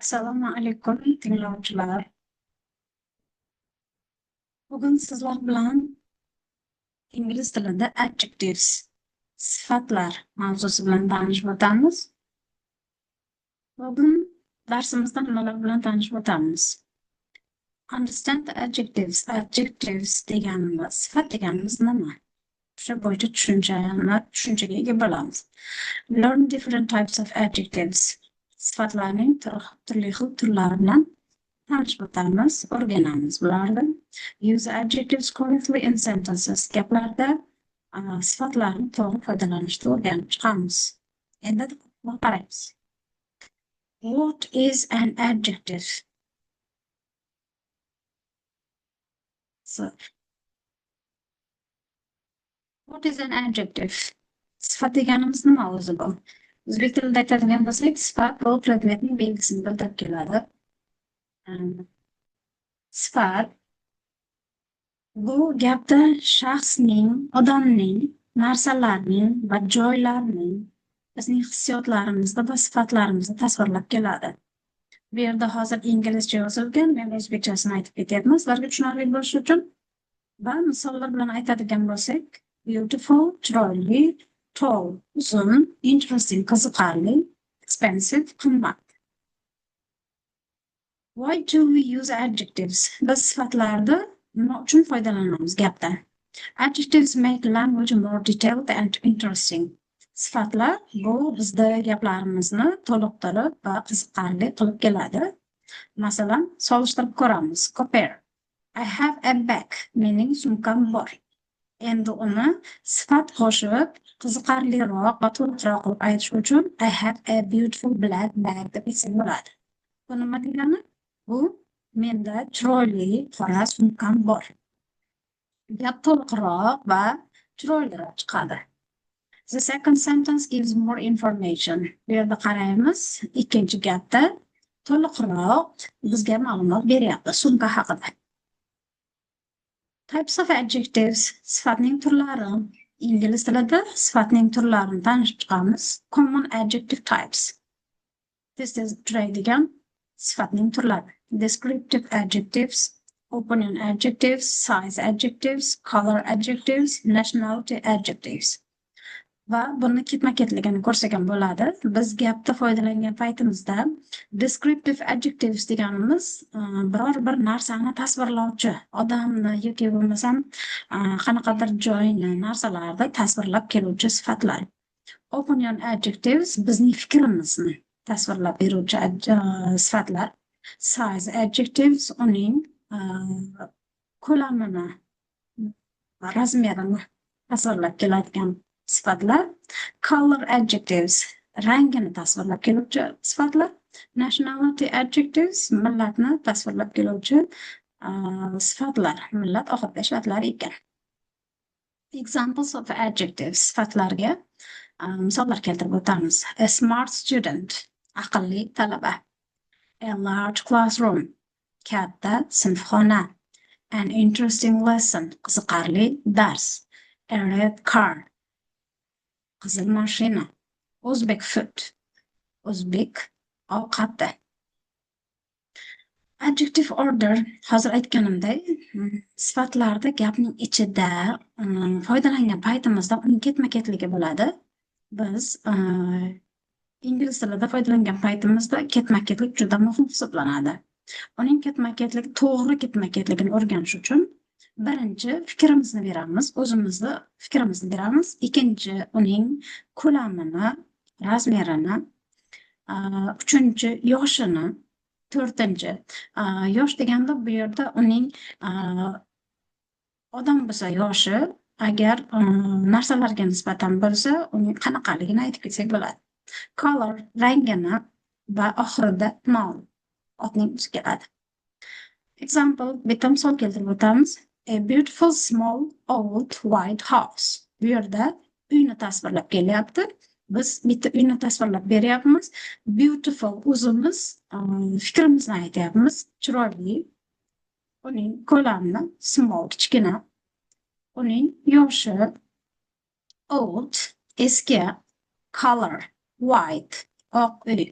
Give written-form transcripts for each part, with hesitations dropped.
Assalomu alaykum tinglovchilar. Bugun sizlar bilan ingliz tilida adjectives, sifatlar mavzusi bilan tanishib o'tamiz. Bugun darsimizda nimalar bilan tanishib o'tamiz? Understand the adjectives. Adjectives deganimiz, sifat deganimiz nima? O'sha bo'yicha tushunchaga ega bo'lamiz. Learn different types of adjectives. Sifatlarning turli xil turlari bilan tanishib o'tamiz, o'rganamiz bularni. Use adjectives correctly in sentences. Gaplarda sifatlarni to'g'ri foydalanishda o'rganib chiqamiz. Endi qaraymiz. What is an adjective? So, what is an adjective? Sifat deganimiz nima o'zi bu? O'zbek tilida aytadigan bo'lsak, sifat bu predmetning belgisini bildirib keladi. Sifat bu gapda shaxsning, odamning, narsalarning va joylarning bizning hissiyotlarimizda va sifatlarimizni tasvirlab keladi. Bu yerda hozir inglizcha yozilgan, men o'zbekchasini aytib ketyapman sizlarga tushunarli bo'lishi uchun. Va misollar bilan aytadigan bo'lsak, beautiful, chiroyli, tall, uzun, interesting, qiziqarli, expensive, qimmat. Why do we use adjectives? Biz sifatlarda nima uchun foydalanamiz gapda? Adjectives make language more detailed and interesting. Sifatlar bu bizda gaplarimizni to'liqtirib va qiziqarli qilib keladi. Masalan, solishtirib ko'ramiz. Compare. I have a bag, mening sumkam bor. Endi uni sifat qo'shib qiziqarliroq va to'liqroq qilib aytish uchun I have a beautiful black bag deb aytsak bo'ladi. Bu nima degani? Bu menda chiroyli qora sumkam bor. Gap to'liqroq va chiroyliroq chiqadi. The second sentence gives more information. Bu yerda qaraymiz, ikkinchi gapda to'liqroq bizga ma'lumot beryapti sumka haqida. Types of adjectives, sifatning turlari. Ingliz tilida sifatning turlarini tanishib chiqamiz. Common adjective types. Tez uchraydigan sifatning turlari. Descriptive adjectives, opinion adjectives, size adjectives, color adjectives, nationality adjectives. Va buni ketma-ketligini ko'rsak ham bo'ladi. Biz gapda foydalangan paytimizda descriptive adjectives deganimiz biror bir narsani tasvirlovchi, odamni yoki bo'lmasam qanaqadir joyni, narsalarni tasvirlab keluvchi sifatlar. Opinion adjectives bizning fikrimizni tasvirlab beruvchi sifatlar. Size adjectives uning ko'lamini, razmerini tasvirlab keladigan sifatlar. Color adjectives rangini tasvirlab keluvchi sifatlar. Nationality adjectives millatni tasvirlab keluvchi sifatlar. Millat oxirida ishlatilar ekan. Examples of adjectives sifatlarga misollar keltirib o'tamiz. A smart student aqlli talaba. A large classroom katta sinfxona. An interesting lesson qiziqarli dars. A red car qizil mashina. O'zbek food o'zbek ovqati. Adjective order hozir aytganimday sifatlarda gapning ichida foydalangan paytimizda uning ketma-ketligi bo'ladi. Biz ingliz tilida foydalangan paytimizda ketma-ketlik juda muhim hisoblanadi. Uning to'g'ri ketma-ketligini o'rganish uchun birinchi fikrimizni beramiz, o'zimizni fikrimizni beramiz. Ikkinchi uning ko'lamini, razmerini, uchinchi yoshini, to'rtinchi yosh deganda bu yerda uning odam bo'lsa yoshi, agar narsalarga nisbatan bo'lsa uning qanaqaligini aytib ketsak bo'ladi. Color rangini va oxirida noun otning ustiga keladi. Example, bitta misol keltirib o'tamiz. A beautiful small old white house. Bu yerda uyni tasvirlab kelyapti. Biz bitta uyni tasvirlab beryapmiz. Beautiful o'zimiz fikrimizni aytyapmiz. Chiroyli. Uning ko'lamini small kichkina. Uning yoshi old eski, color white oq uy.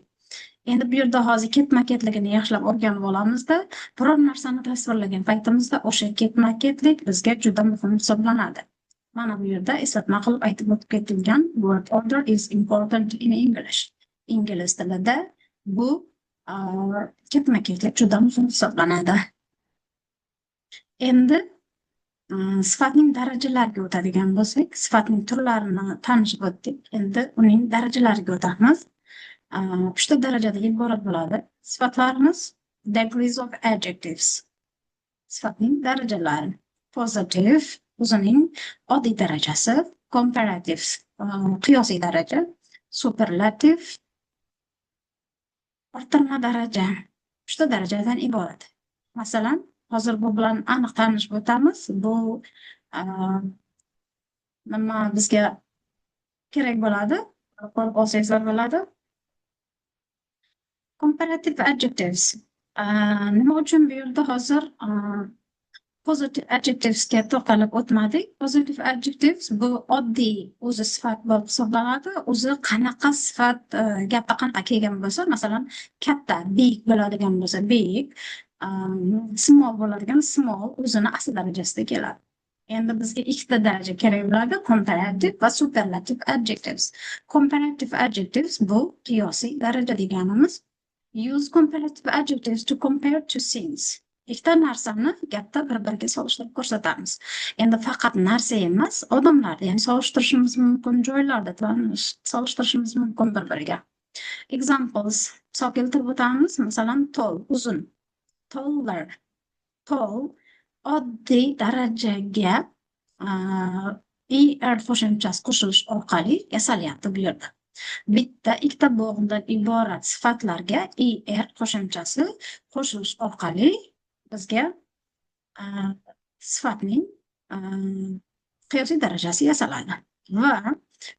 Endi bu yerda hozir ketma-ketligini yaxshilab o'rganib olamizda, biror narsani tasvirlagan paytimizda o'sha ketma-ketlik bizga juda muhim hisoblanadi. Mana bu yerda eslatma qilib aytib o'tib ketilgan word order is important in English. Ingliz tilida bu ketma-ketlik juda muhim hisoblanadi. Endi sifatning darajalariga o'tadigan bo'lsak, sifatning turlarini tanishib o'tdik. Endi uning darajalariga o'tamiz. 3 ta darajadan iborat bo'ladi. Sifatlarimiz degrees of adjectives. Sifatning darajalari. Positive o'zining oddiy darajasi, comparative qiyosiy daraja, superlative orttirma daraja. 3 ta darajadan iborat. Masalan, hozir bu bilan aniq tanishib o'tamiz. Bu nima bizga kerak bo'ladi? Ko'rib olsangiz bo'ladi. Comparative adjectives. Nima uchun bu yerda hozir positive adjectivesga to'xtalib o'tmadik? Positive adjectives bu oddiy o'zi sifat bo'lib hisoblanadi. O'zi qanaqa sifat gapda qanaqa kelgan bo'lsa, masalan, katta, big bo'ladigan bo'lsa, big, small bo'ladigan small o'zini asl darajasida keladi. Endi bizga ikkita daraja kerak bo'ladi, comparative va superlative adjectives. Comparative adjectives bu qiyosiy daraja deganimiz. Use comparative adjectives to compare two things. Ikkita narsani gapda bir-biriga solishtirib ko'rsatamiz. Endi faqat narsa emas, odamlarni ham solishtirishimiz mumkin, joylarda solishtirishimiz mumkin bir-biriga. Examples. Misol keltirib o'tamiz. Masalan, tall, uzun. Taller. Tall oddiy darajaga er qo'shimchasi qo'shilish orqali yasalyapti bu yerda. Bitta, ikkita bo'g'indan iborat sifatlarga er qo'shimchasi qo'shilish orqali bizga sifatning qiyosiy darajasi yasaladi. Va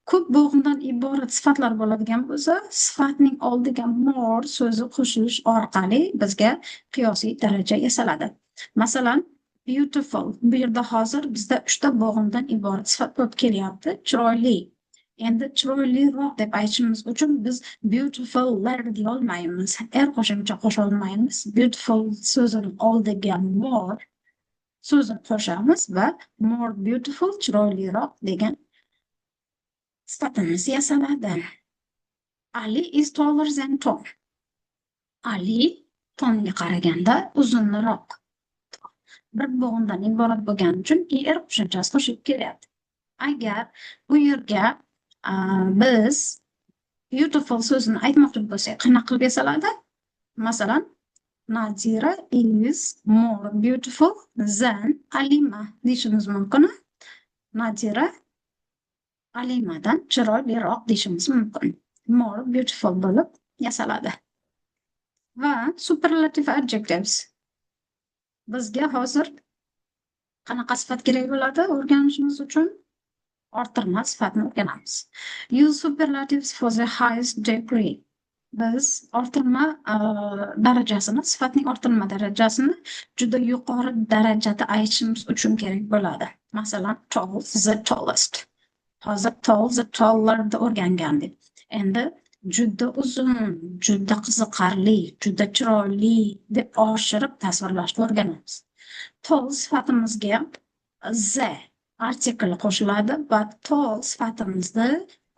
ko'p bo'g'indan iborat sifatlar bo'ladigan bo'lsa, sifatning oldiga more so'zi qo'shilish orqali bizga qiyosiy daraja yasaladi. Masalan, beautiful. Bu yerda hozir bizda 3 ta bo'g'indan iborat sifat bo'lib kelyapti. Chiroyli. Endi chiroyliroq deb aytishimiz uchun biz beautifullar deya olmaymiz. Qo'shimcha qo'sha olmaymiz. Beautiful so'zining oldiga more so'zini qo'shamiz va more beautiful, chiroyliroq degan sifatimiz yasaladi. Ali is taller than Tom. Ali Tomga qaraganda uzunroq. Bir bo'g'indan iborat bo'lgani uchun qo'shimchasi qo'shilib kelyapti. Agar bu yerga biz beautiful so'zini aytmoqchi bo'lsak, qanaqa qilib yasaladi? Masalan, Nadira is more beautiful than Alima deyishimiz mumkin. Nadira Alimadan chiroyliroq deyishimiz mumkin. More beautiful bo'lib yasaladi. Va superlative adjectives. Bizga hozir qanaqa sifat kerak bo'ladi o'rganishimiz uchun? Orttirma sifatni o'rganamiz. Use superlatives for the highest degree. Biz orttirma darajasini, sifatning orttirma darajasini juda yuqori darajada aytishimiz uchun kerak bo'ladi. Masalan, tall, the tallest. Hozir tall, the tallerni o'rgangandik. Endi juda uzun, juda qiziqarli, juda chiroyli deb oshirib tasvirlashni o'rganamiz. Tall sifatimizga the artikel qo'shiladi va tall sifatimizni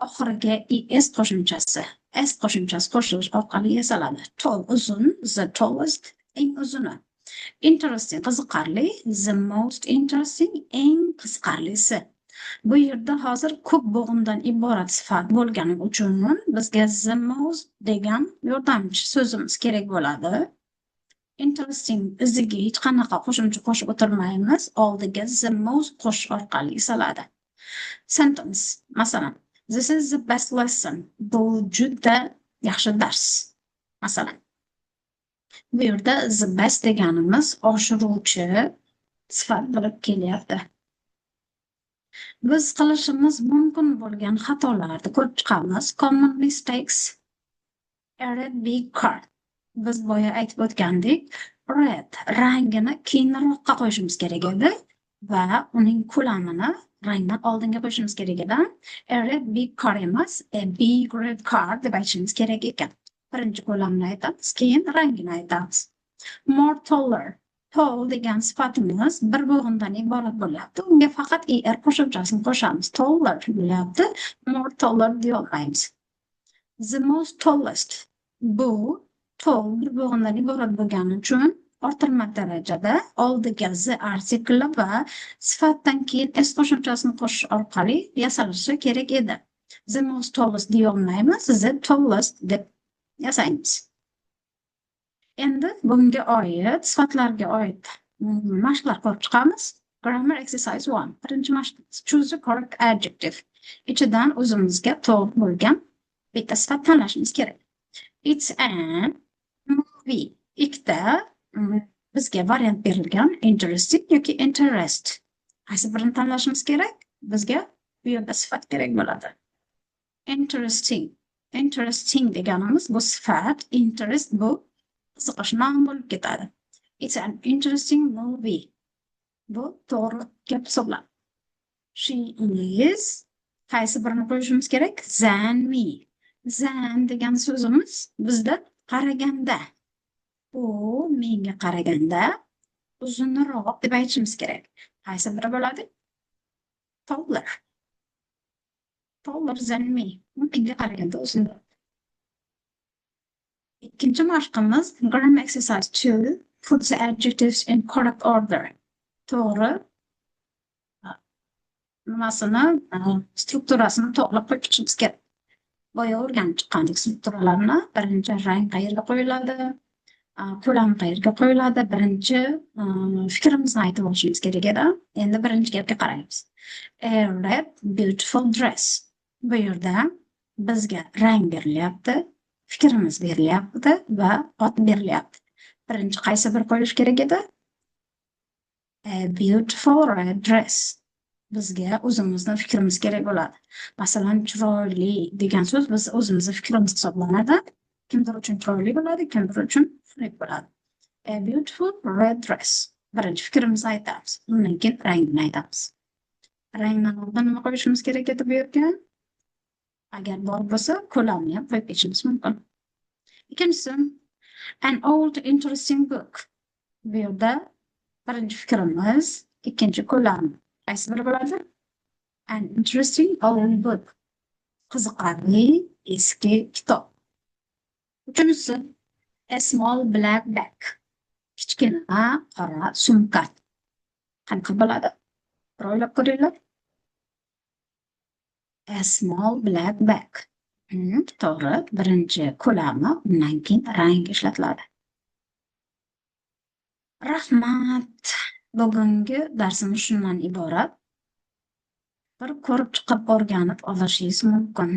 oxiriga es qo'shimchasi qo'shilish orqali yasaladi. Tall uzun, the tallest eng uzuni. Interesting qiziqarli, the most interesting eng qiziqarlisi. Bu yerda hozir ko'p bo'g'indan iborat sifat bo'lgani uchun bizga the most degan yordamchi so'zimiz kerak bo'ladi. Interesting iziga hech qanaqa qo'shimcha qo'shib o'tirmaymiz, oldiga the most qo'shish orqali yasaladi. Sentence. Masalan, this is the best lesson. Bu juda yaxshi dars. Masalan, bu yerda the best deganimiz oshiruvchi sifat bo'lib kelyapti. Biz qilishimiz mumkin bo'lgan xatolarni ko'rib chiqamiz. Common mistakes. A red big card. Biz boya aytib o'tgandik, red rangini keyinroqqa qo'yishimiz kerak edi va uning ko'lamini rangdan oldinga qo'yishimiz kerak edi. A red big car emas, a big red car deb aytishimiz kerak ekan. Birinchi ko'lamni aytamiz, keyin rangini aytamiz. More taller. Tall degan sifatimiz bir bo'g'indan iborat bo'lyapti. Unga faqat er qo'shimchasini qo'shamiz. Taller bo'lyapti. More taller deyolmaymiz. The most tallest. Bu tall bir bo'g'indan iborat bo'lgani uchun orttirma darajada oldiga the artikli va sifatdan keyin s qo'shimchasini qo'shish orqali yasalishi kerak edi. The most tallest deyolmaymiz, the tallest deb yasaymiz. Endi bunga oid sifatlarga oid mashqlar ko'rib chiqamiz. Grammar exercise 1. Birinchi mashqimiz choose the correct adjective. Ichidan o'zimizga to'g'ri bo'lgan bitta sifat tanlashimiz kerak. It's an movie. Ikkita bizga variant berilgan interesting yoki interest. Qaysi birini tanlashimiz kerak? Bizga bu yerda sifat kerak bo'ladi. Interesting. Interesting deganimiz bu sifat, interest bu qiziqish nom bo'lib ketadi. It's an interesting movie. Bu to'g'ri gap hisoblanadi. She is qaysi birini qo'yishimiz kerak? Than me. Than degan so'zimiz bizda qaraganda. U menga qaraganda uzunroq deb aytishimiz kerak. Qaysi biri bo'ladi? Taller. Taller than me. Menga qaraganda uzunroq. Ikkinchi mashqimiz grammar exercise 2. Put the adjectives in correct order. To'g'ri nimasini strukturasini to'g'rilab qo'yishimiz kerak. Boya o'rganib chiqqandik strukturalarni. Birinchi rang qayerga qo'yiladi, ko'lam qayerga qo'yiladi, birinchi fikrimizni aytib olishimiz kerak edi. Endi birinchi gapga qaraymiz. A red beautiful dress. Bu yerda bizga rang berilyapti, fikrimiz berilyapti va ot berilyapti. Birinchi qaysi bir qo'yish kerak edi? A beautiful red dress. Bizga o'zimizning fikrimiz kerak bo'ladi. Masalan, chiroyli degan so'z biz o'zimizning fikrimiz hisoblanadi. Kimdir uchun chiroyli bo'ladi, kimdir uchun xunuk bo'ladi. A beautiful red dress. Birinchi fikrimizni aytamiz. Undan keyin rangini aytamiz. Rangdan oldin nima qo'yishimiz kerak edi bu yerga? Agar bor bo'lsa, ko'lamni ham qo'yib ketishimiz mumkin. Ikkinchisi, an old interesting book. Bu yerda birinchi fikrimiz, ikkinchi ko'lam. Qaysi biri bo'ladi? An interesting old book. Qiziqarli eski kitob. Uchinchisi, a small black bag. Kichkina qora sumka. Qanaqa bo'ladi? Bir o'ylab ko'ringlar. A small black bag. To'g'ri, birinchi ko'lami, undan keyin rang ishlatiladi. Rahmat. Bugungi darsimiz shundan iborat. Bir ko'rib chiqib o'rganib olishingiz mumkin.